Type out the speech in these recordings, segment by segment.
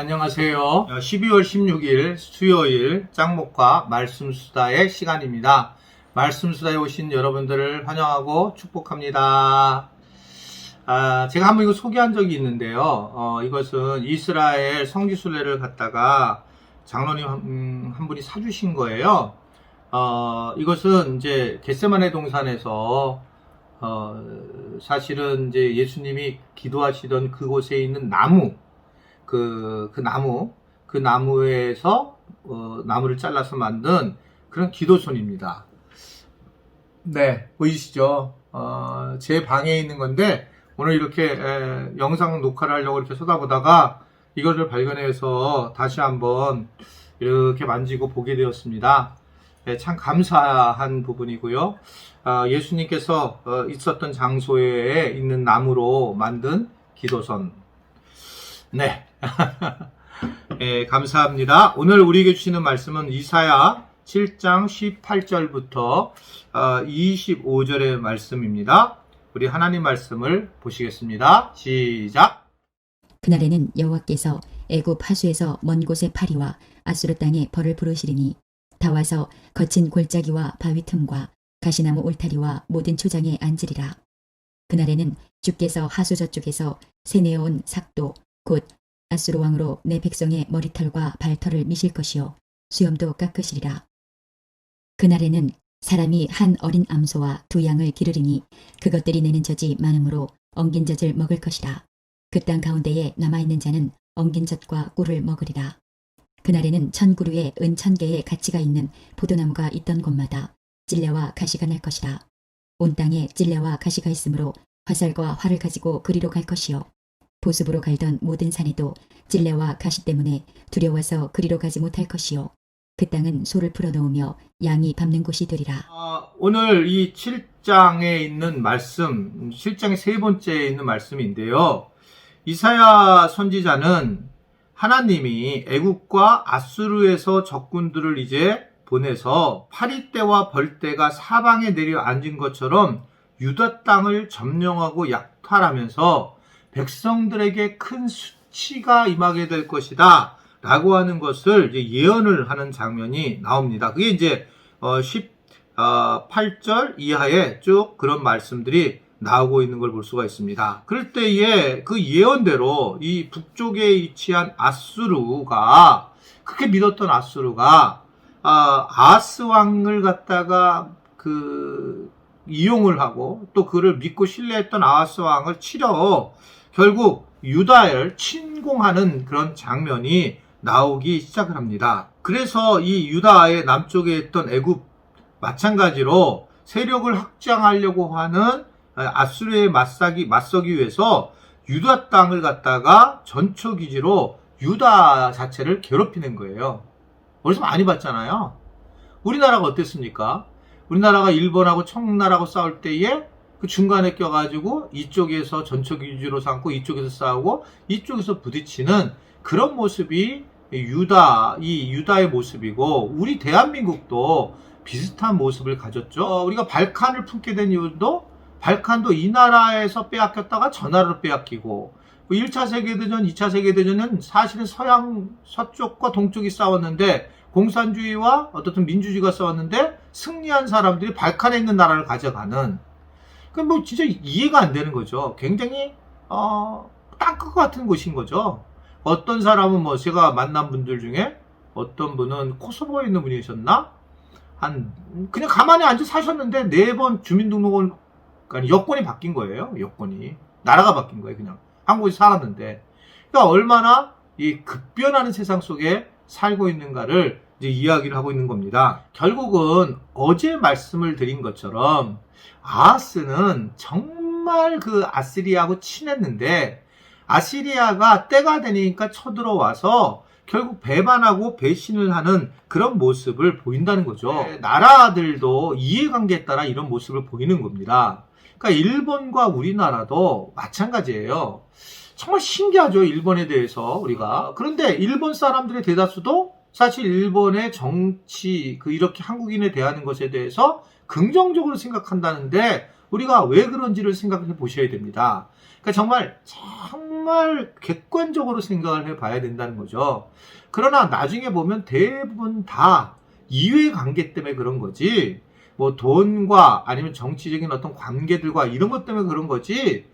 안녕하세요. 12월 16일 수요일 짱목과 말씀수다의 시간입니다. 말씀수다에 오신 여러분들을 환영하고 축복합니다. 제가 한번 이거 소개한 적이 있는데요. 이것은 이스라엘 성지순례를 갔다가 장로님 한 분이 사주신 거예요. 이것은 이제 겟세마네 동산에서 사실은 이제 예수님이 기도하시던 그곳에 있는 나무, 그 나무에서 나무를 잘라서 만든 그런 기도손입니다. 네, 보이시죠? 제 방에 있는 건데 오늘 이렇게 영상 녹화를 하려고 이렇게 쏟아보다가 이것을 발견해서 다시 한번 이렇게 만지고 보게 되었습니다. 네, 참 감사한 부분이고요. 예수님께서 있었던 장소에 있는 나무로 만든 기도선. 네. 네, 감사합니다. 오늘 우리에게 주시는 말씀은 이사야 7장 18절부터 25절의 말씀입니다. 우리 하나님 말씀을 보시겠습니다. 시작. 그날에는 여호와께서 애굽 하수에서 먼 곳의 파리와 아수르 땅에 벌을 부르시리니 다 와서 거친 골짜기와 바위 틈과 가시나무 울타리와 모든 초장에 앉으리라. 그날에는 주께서 하수 저쪽에서 새내어온 삭도 곧 아수르 왕으로 내 백성의 머리털과 발털을 미실 것이요 수염도 깎으시리라. 그날에는 사람이 한 어린 암소와 두 양을 기르리니 그것들이 내는 젖이 많으므로 엉긴 젖을 먹을 것이라. 그 땅 가운데에 남아있는 자는 엉긴 젖과 꿀을 먹으리라. 그날에는 1000그루의 은 1000개의 가치가 있는 포도나무가 있던 곳마다 찔레와 가시가 날 것이라. 온 땅에 찔레와 가시가 있으므로 화살과 활을 가지고 그리로 갈 것이요 보습으로 갈던 모든 산에도 찔레와 가시 때문에 두려워서 그리로 가지 못할 것이요 그 땅은 소를 풀어놓으며 양이 밟는 곳이 되리라. 오늘 이 7장에 있는 말씀, 7장의 세 번째에 있는 말씀인데요. 이사야 선지자는 하나님이 애국과 아수르에서 적군들을 이제 보내서 파리떼와 벌떼가 사방에 내려 앉은 것처럼 유다 땅을 점령하고 약탈하면서 백성들에게 큰 수치가 임하게 될 것이다 라고 하는 것을 이제 예언을 하는 장면이 나옵니다. 그게 이제 18절 이하에 쭉 그런 말씀들이 나오고 있는 걸 볼 수가 있습니다. 그럴 때에 그 예언대로 이 북쪽에 위치한 아수르가, 그렇게 믿었던 아수르가 아하스 왕을 갖다가 이용을 하고 또 그를 믿고 신뢰했던 아하스 왕을 치려 결국 유다를 침공하는 그런 장면이 나오기 시작을 합니다. 그래서 이 유다의 남쪽에 있던 애굽 마찬가지로 세력을 확장하려고 하는 아수르에 맞서기 위해서 유다 땅을 갖다가 전초기지로 유다 자체를 괴롭히는 거예요. 어디서 많이 봤잖아요. 우리나라가 어땠습니까? 우리나라가 일본하고 청나라하고 싸울 때에 그 중간에 껴가지고 이쪽에서 전초기지로 삼고 이쪽에서 싸우고 이쪽에서 부딪히는 그런 모습이 유다의 모습이고, 우리 대한민국도 비슷한 모습을 가졌죠. 우리가 발칸을 품게 된 이유도 발칸도 이 나라에서 빼앗겼다가 저 나라로 빼앗기고, 1차 세계대전, 2차 세계대전은 사실은 서쪽과 동쪽이 싸웠는데 공산주의와 어떻든 민주주의가 싸웠는데 승리한 사람들이 발칸에 있는 나라를 가져가는, 뭐 진짜 이해가 안 되는 거죠. 굉장히 땅끝 같은 곳인 거죠. 어떤 사람은 뭐 제가 만난 분들 중에 어떤 분은 코소보에 있는 분이셨나? 그냥 가만히 앉아 사셨는데 4번 주민등록을, 아니 여권이 바뀐 거예요. 여권이 나라가 바뀐 거예요. 그냥 한국에서 살았는데, 그러니까 얼마나 이 급변하는 세상 속에 살고 있는가를 이제 이야기를 하고 있는 겁니다. 결국은 어제 말씀을 드린 것처럼 아하스는 정말 그 아시리아하고 친했는데 아시리아가 때가 되니까 쳐들어와서 결국 배반하고 배신을 하는 그런 모습을 보인다는 거죠. 나라들도 이해관계에 따라 이런 모습을 보이는 겁니다. 그러니까 일본과 우리나라도 마찬가지예요. 정말 신기하죠, 일본에 대해서 우리가. 그런데 일본 사람들의 대다수도 사실 일본의 정치, 이렇게 한국인에 대하는 것에 대해서 긍정적으로 생각한다는데 우리가 왜 그런지를 생각해 보셔야 됩니다. 그러니까 정말 정말 객관적으로 생각을 해봐야 된다는 거죠. 그러나 나중에 보면 대부분 다 이해관계 때문에 그런 거지, 뭐 돈과 아니면 정치적인 어떤 관계들과 이런 것 때문에 그런 거지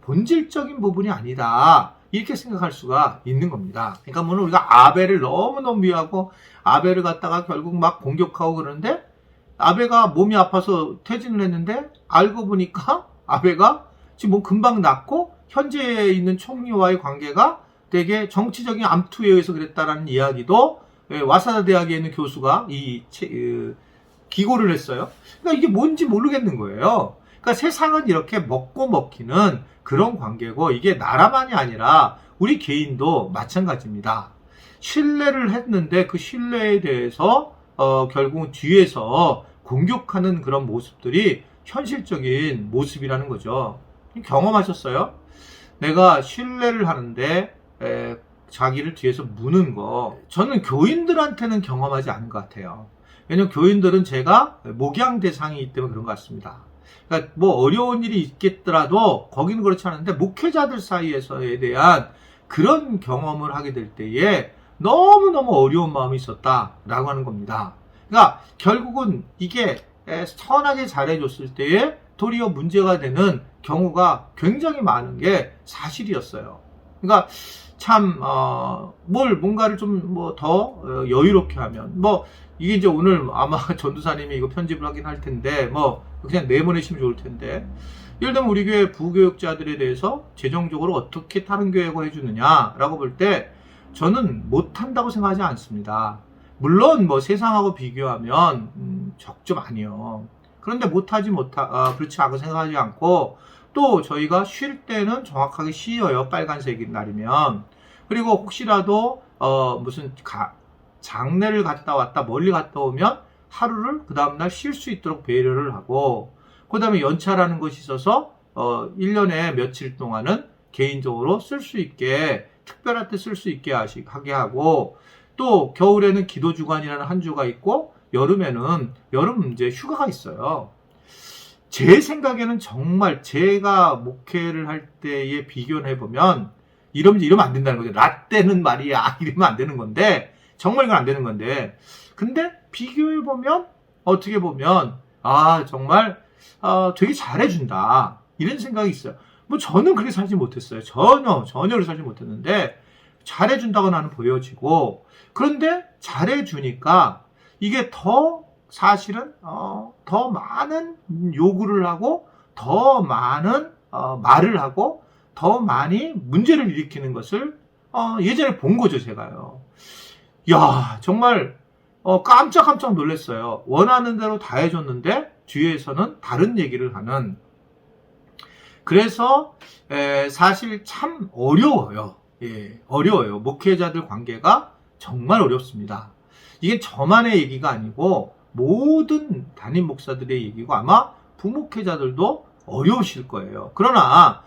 본질적인 부분이 아니다, 이렇게 생각할 수가 있는 겁니다. 그러니까 물론 우리가 아벨을 너무너무 미워하고 아벨을 갖다가 결국 막 공격하고 그러는데, 아벨가 몸이 아파서 퇴진을 했는데 알고 보니까 아벨가 지금 뭐 금방 낫고 현재 있는 총리와의 관계가 되게 정치적인 암투에 의해서 그랬다라는 이야기도 와사다 대학에 있는 교수가 기고를 했어요. 그러니까 이게 뭔지 모르겠는 거예요. 그러니까 세상은 이렇게 먹고 먹히는 그런 관계고, 이게 나라만이 아니라 우리 개인도 마찬가지입니다. 신뢰를 했는데 그 신뢰에 대해서 결국은 뒤에서 공격하는 그런 모습들이 현실적인 모습이라는 거죠. 경험하셨어요? 내가 신뢰를 하는데 자기를 뒤에서 무는 거, 저는 교인들한테는 경험하지 않은 것 같아요. 왜냐면 교인들은 제가 목양 대상이기 때문에 그런 것 같습니다. 그러니까 뭐 어려운 일이 있겠더라도 거기는 그렇지 않은데, 목회자들 사이에서에 대한 그런 경험을 하게 될 때에 너무너무 어려운 마음이 있었다라고 하는 겁니다. 그러니까 결국은 이게 선하게 잘해줬을 때에 도리어 문제가 되는 경우가 굉장히 많은 게 사실이었어요. 그러니까 참 뭔가를 좀 뭐 더 여유롭게 하면, 뭐 이게 이제 오늘 아마 전도사님이 이거 편집을 하긴 할 텐데 뭐 그냥 내보내시면 좋을 텐데, 예를 들면 우리 교회 부교육자들에 대해서 재정적으로 어떻게 다른 교회가 해주느냐라고 볼 때 저는 못한다고 생각하지 않습니다. 물론 뭐 세상하고 비교하면 적죠, 많이요. 그런데 그렇지 않고 생각하지 않고, 또 저희가 쉴 때는 정확하게 쉬어요, 빨간색인 날이면. 그리고 혹시라도 무슨 장례를 갔다 왔다, 멀리 갔다 오면 하루를 그 다음날 쉴 수 있도록 배려를 하고, 그 다음에 연차라는 것이 있어서 1년에 며칠 동안은 개인적으로 쓸 수 있게, 특별할 때 쓸 수 있게 하게 하고, 또 겨울에는 기도주간이라는 한 주가 있고, 여름에는 여름 이제 휴가가 있어요. 제 생각에는 정말 제가 목회를 할 때에 비교를 해보면 이러면 안 된다는 거죠. 라떼는 말이야 이러면 안 되는 건데, 정말 이건 안 되는 건데, 근데 비교해보면 어떻게 보면 정말 되게 잘해준다, 이런 생각이 있어요. 뭐 저는 그렇게 살지 못했어요. 전혀 살지 못했는데 잘해준다고 나는 보여지고, 그런데 잘해주니까 이게 더 사실은 더 많은 요구를 하고, 더 많은 말을 하고, 더 많이 문제를 일으키는 것을 예전에 본 거죠, 제가요. 야, 정말 깜짝 놀랐어요. 원하는 대로 다 해줬는데 뒤에서는 다른 얘기를 하는. 그래서 사실 참 어려워요. 어려워요. 목회자들 관계가 정말 어렵습니다. 이게 저만의 얘기가 아니고 모든 담임 목사들의 얘기고, 아마 부목회자들도 어려우실 거예요. 그러나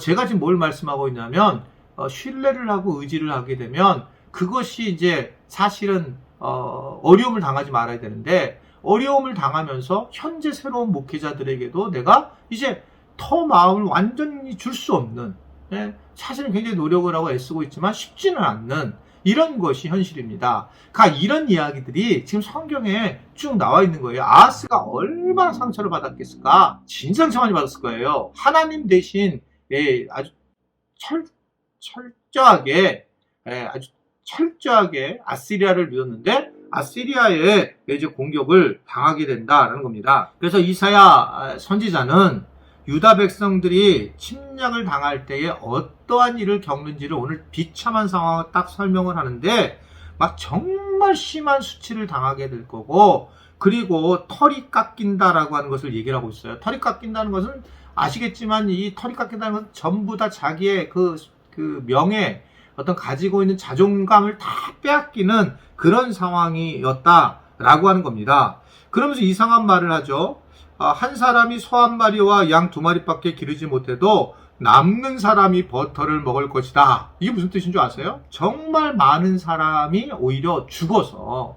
제가 지금 뭘 말씀하고 있냐면, 신뢰를 하고 의지를 하게 되면 그것이 이제 사실은 어려움을 당하지 말아야 되는데, 어려움을 당하면서 현재 새로운 목회자들에게도 내가 이제 더 마음을 완전히 줄 수 없는, 사실은 굉장히 노력을 하고 애쓰고 있지만 쉽지는 않는 이런 것이 현실입니다. 그러니까 이런 이야기들이 지금 성경에 쭉 나와 있는 거예요. 아하스가 얼마나 상처를 받았겠을까? 진상처 많이 받았을 거예요. 하나님 대신 아주 철저하게 아시리아를 믿었는데 아시리아의 이제 공격을 당하게 된다라는 겁니다. 그래서 이사야 선지자는 유다 백성들이 침략을 당할 때에 어떠한 일을 겪는지를 오늘 비참한 상황을 딱 설명을 하는데, 막 정말 심한 수치를 당하게 될 거고, 그리고 털이 깎인다라고 하는 것을 얘기를 하고 있어요. 털이 깎인다는 것은 아시겠지만, 이 털이 깎인다는 것은 전부 다 자기의 그 명예, 어떤 가지고 있는 자존감을 다 빼앗기는 그런 상황이었다라고 하는 겁니다. 그러면서 이상한 말을 하죠. 한 사람이 소 한 마리와 양 두 마리밖에 기르지 못해도 남는 사람이 버터를 먹을 것이다. 이게 무슨 뜻인 줄 아세요? 정말 많은 사람이 오히려 죽어서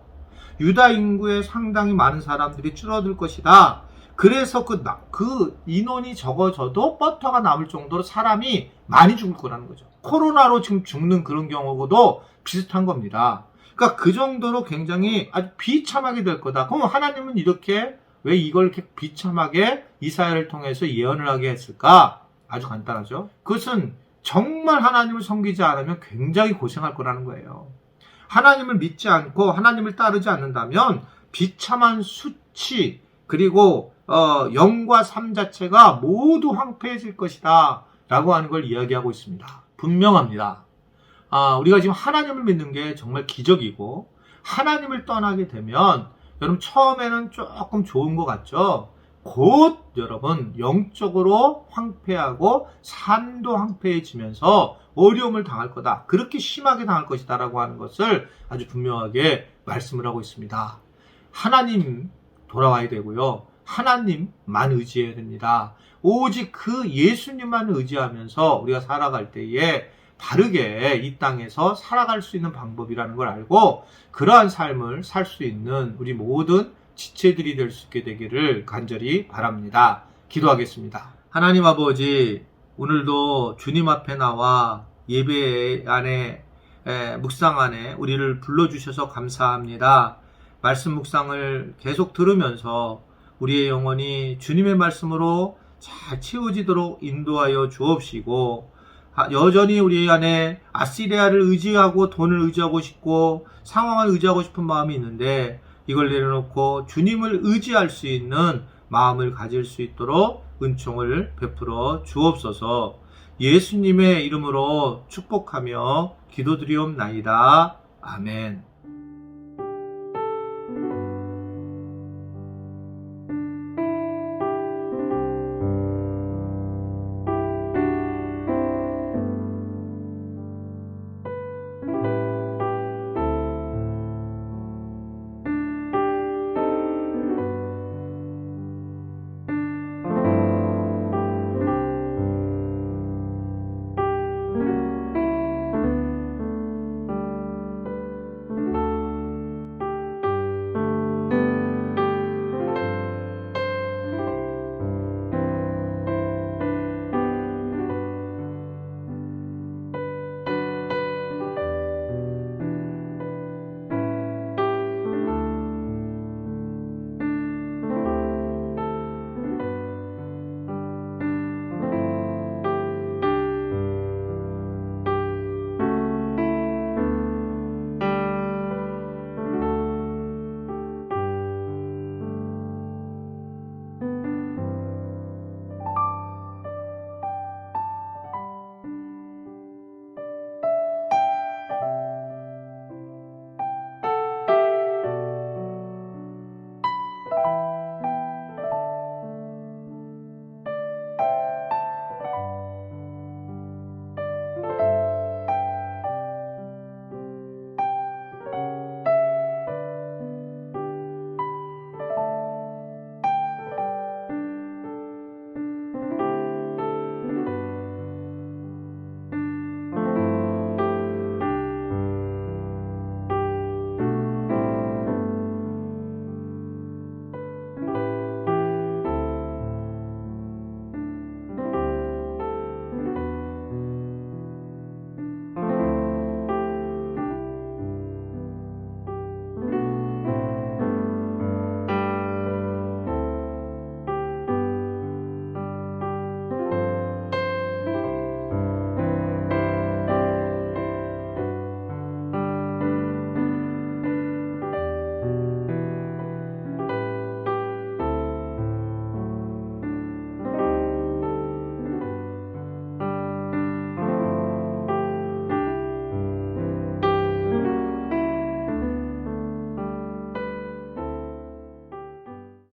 유다 인구의 상당히 많은 사람들이 줄어들 것이다. 그래서 그 인원이 적어져도 버터가 남을 정도로 사람이 많이 죽을 거라는 거죠. 코로나로 지금 죽는 그런 경우도 비슷한 겁니다. 그러니까 그 정도로 굉장히 아주 비참하게 될 거다. 그럼 하나님은 왜 이걸 이렇게 비참하게 이사야를 통해서 예언을 하게 했을까? 아주 간단하죠. 그것은 정말 하나님을 섬기지 않으면 굉장히 고생할 거라는 거예요. 하나님을 믿지 않고 하나님을 따르지 않는다면 비참한 수치 그리고 영과 삶 자체가 모두 황폐해질 것이다 라고 하는 걸 이야기하고 있습니다. 분명합니다. 우리가 지금 하나님을 믿는 게 정말 기적이고 하나님을 떠나게 되면 여러분 처음에는 조금 좋은 것 같죠? 곧 여러분 영적으로 황폐하고 삶도 황폐해지면서 어려움을 당할 거다. 그렇게 심하게 당할 것이다 라고 하는 것을 아주 분명하게 말씀을 하고 있습니다. 하나님 돌아와야 되고요. 하나님만 의지해야 됩니다. 오직 그 예수님만 의지하면서 우리가 살아갈 때에 바르게 이 땅에서 살아갈 수 있는 방법이라는 걸 알고 그러한 삶을 살 수 있는 우리 모든 지체들이 될 수 있게 되기를 간절히 바랍니다. 기도하겠습니다. 하나님 아버지, 오늘도 주님 앞에 나와 예배 안에 묵상 안에 우리를 불러주셔서 감사합니다. 말씀 묵상을 계속 들으면서 우리의 영혼이 주님의 말씀으로 잘 채워지도록 인도하여 주옵시고 여전히 우리 안에 아시리아를 의지하고 돈을 의지하고 싶고 상황을 의지하고 싶은 마음이 있는데 이걸 내려놓고 주님을 의지할 수 있는 마음을 가질 수 있도록 은총을 베풀어 주옵소서. 예수님의 이름으로 축복하며 기도드리옵나이다. 아멘.